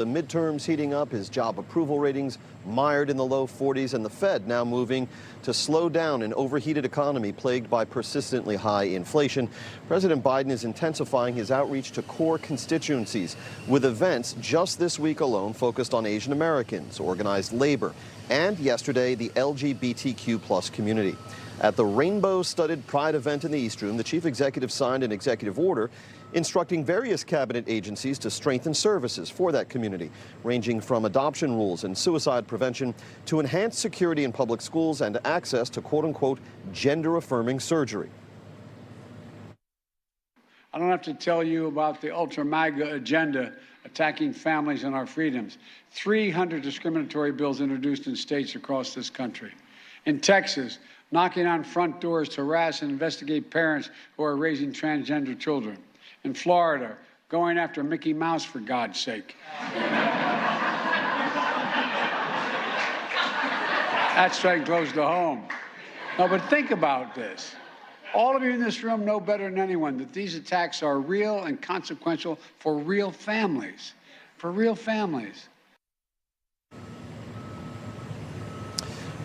The midterms heating up, his job approval ratings mired in the low 40s, and the Fed now moving to slow down an overheated economy plagued by persistently high inflation. President Biden is intensifying his outreach to core constituencies with events just this week alone focused on Asian Americans, organized labor, and yesterday the LGBTQ+ community. At the rainbow-studded Pride event in the East Room, the chief executive signed an executive order instructing various cabinet agencies to strengthen services for that community, ranging from adoption rules and suicide prevention to enhanced security in public schools and access to quote-unquote gender-affirming surgery. I don't have to tell you about the ultra-MAGA agenda attacking families and our freedoms. 300 discriminatory bills introduced in states across this country. In Texas, knocking on front doors to harass and investigate parents who are raising transgender children. In Florida, going after Mickey Mouse, for God's sake. That's straight close to home. No, but think about this. All of you in this room know better than anyone that these attacks are real and consequential for real families. For real families.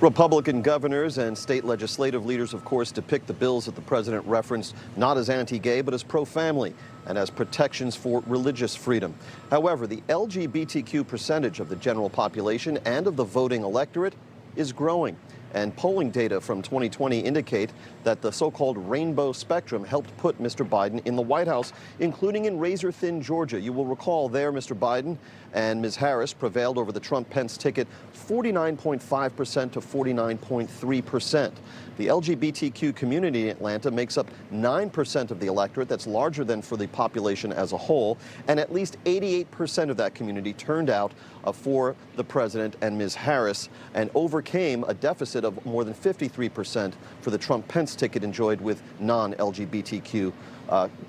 Republican governors and state legislative leaders, of course, depict the bills that the president referenced not as anti-gay, but as pro-family and as protections for religious freedom. However, the LGBTQ percentage of the general population and of the voting electorate is growing. And polling data from 2020 indicate that the so-called rainbow spectrum helped put Mr. Biden in the White House, including in razor-thin Georgia. You will recall there Mr. Biden and Ms. Harris prevailed over the Trump-Pence ticket 49.5% to 49.3%. The LGBTQ community in Atlanta makes up 9% of the electorate. That's larger than for the population as a whole. And at least 88% of that community turned out for the president and Ms. Harris and overcame a deficit of more than 53% for the Trump-Pence ticket enjoyed with non-LGBTQ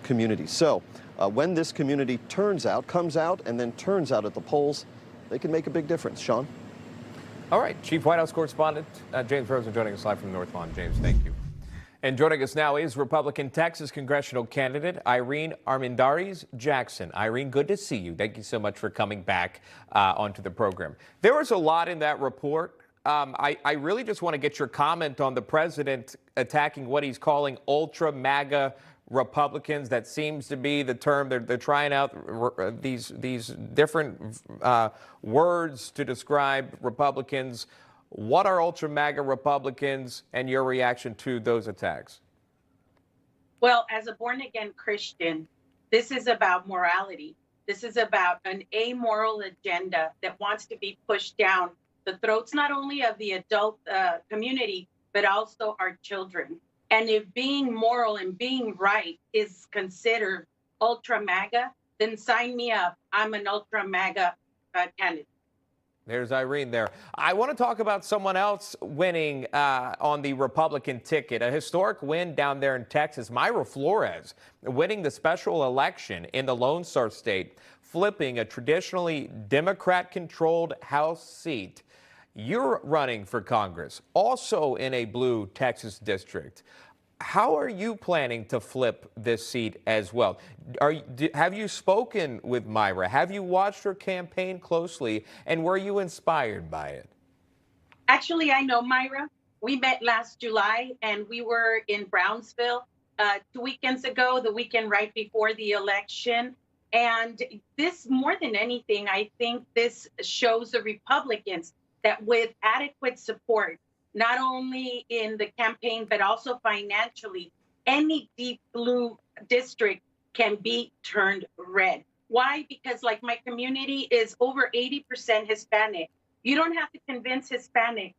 communities. So when this community comes out, and then turns out at the polls, they can make a big difference. Sean? All right, Chief White House Correspondent James Rosen joining us live from North Lawn. James, thank you. And joining us now is Republican Texas congressional candidate Irene Armendariz-Jackson. Irene, good to see you. Thank you so much for coming back onto the program. There was a lot in that report. I really just want to get your comment on the president attacking what he's calling ultra-MAGA Republicans. That seems to be the term. They're trying out these different words to describe Republicans. What are ultra-MAGA Republicans, and your reaction to those attacks? Well, as a born-again Christian, this is about morality. This is about an amoral agenda that wants to be pushed down the throats not only of the adult community, but also our children. And if being moral and being right is considered ultra-MAGA, then sign me up. I'm an ultra-MAGA candidate. There's Irene there. I want to talk about someone else winning on the Republican ticket. A historic win down there in Texas. Mayra Flores winning the special election in the Lone Star State, flipping a traditionally Democrat-controlled House seat. You're running for Congress, also in a blue Texas district. How are you planning to flip this seat as well? Have you spoken with Mayra? Have you watched her campaign closely? And were you inspired by it? Actually, I know Mayra. We met last July, and we were in Brownsville 2 weekends ago, the weekend right before the election. And this, more than anything, I think this shows the Republicans that with adequate support, not only in the campaign, but also financially, any deep blue district can be turned red. Why? Because like my community is over 80% Hispanic. You don't have to convince Hispanics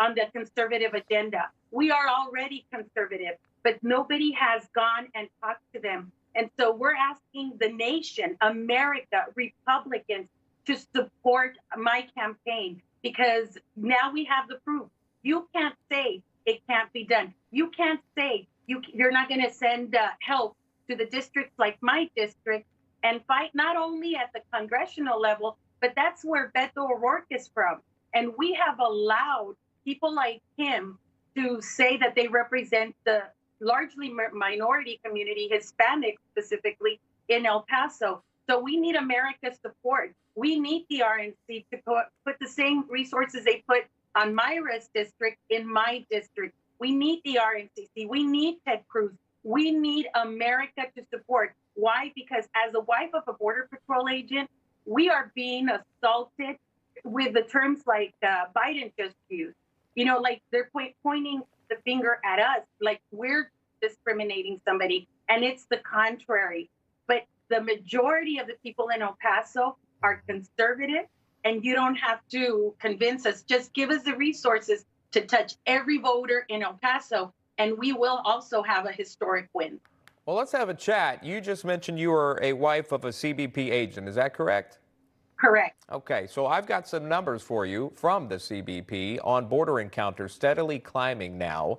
on the conservative agenda. We are already conservative, but nobody has gone and talked to them. And so we're asking the nation, America, Republicans, to support my campaign, because now we have the proof. You can't say it can't be done. You can't say you're not going to send help to the districts like my district and fight not only at the congressional level, but that's where Beto O'Rourke is from. And we have allowed people like him to say that they represent the largely minority community, Hispanic specifically, in El Paso. So we need America's support. We need the RNC to put the same resources they put on Myra's district in my district. We need the RNCC. We need Ted Cruz. We need America to support. Why? Because as a wife of a Border Patrol agent, we are being assaulted with the terms like Biden just used. You know, like they're pointing the finger at us, like we're discriminating somebody, and it's the contrary. But the majority of the people in El Paso are conservative, and you don't have to convince us. Just give us the resources to touch every voter in El Paso, and we will also have a historic win. Well, let's have a chat. You just mentioned you were a wife of a CBP agent. Is that correct? Correct. Okay, so I've got some numbers for you from the CBP on border encounters steadily climbing now.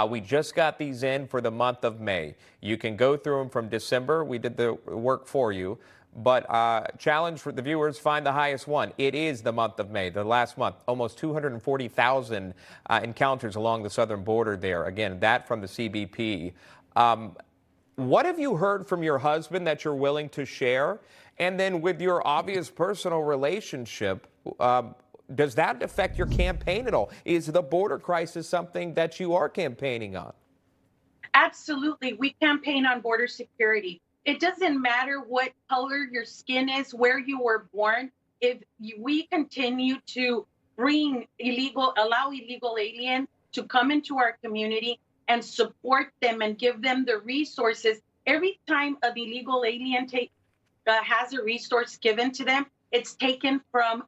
We just got these in for the month of May. You can go through them from December. We did the work for you. But challenge for the viewers, find the highest one. It is the month of May, the last month. Almost 240,000 encounters along the southern border there. Again, that from the CBP. What have you heard from your husband that you're willing to share? And then with your obvious personal relationship, does that affect your campaign at all? Is the border crisis something that you are campaigning on? Absolutely. We campaign on border security. It doesn't matter what color your skin is, where you were born. If we continue to allow illegal aliens to come into our community and support them and give them the resources, every time an illegal alien has a resource given to them, it's taken from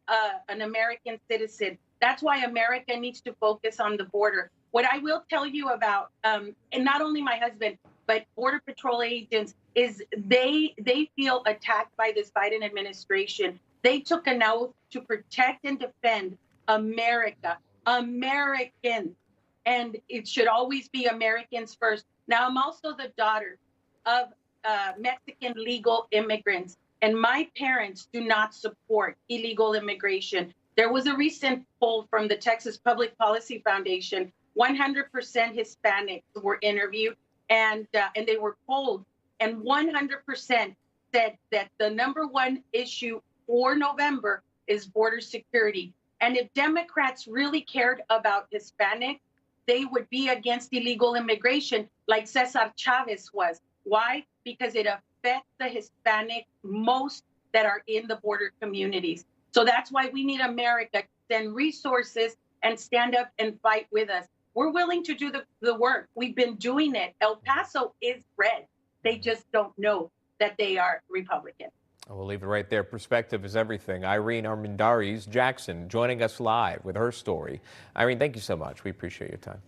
an American citizen. That's why America needs to focus on the border. What I will tell you about, and not only my husband, but Border Patrol agents, is they feel attacked by this Biden administration. They took an oath to protect and defend America, Americans, and it should always be Americans first. Now, I'm also the daughter of Mexican legal immigrants, and my parents do not support illegal immigration. There was a recent poll from the Texas Public Policy Foundation. 100% Hispanics were interviewed, and they were polled, and 100% said that the number one issue for November is border security. And if Democrats really cared about Hispanics, they would be against illegal immigration like Cesar Chavez was. Why? Because it affects the Hispanic most that are in the border communities. So that's why we need America to send resources and stand up and fight with us. We're willing to do the work. We've been doing it. El Paso is red. They just don't know that they are Republican. We'll leave it right there. Perspective is everything. Irene Armendariz-Jackson joining us live with her story. Irene, thank you so much. We appreciate your time.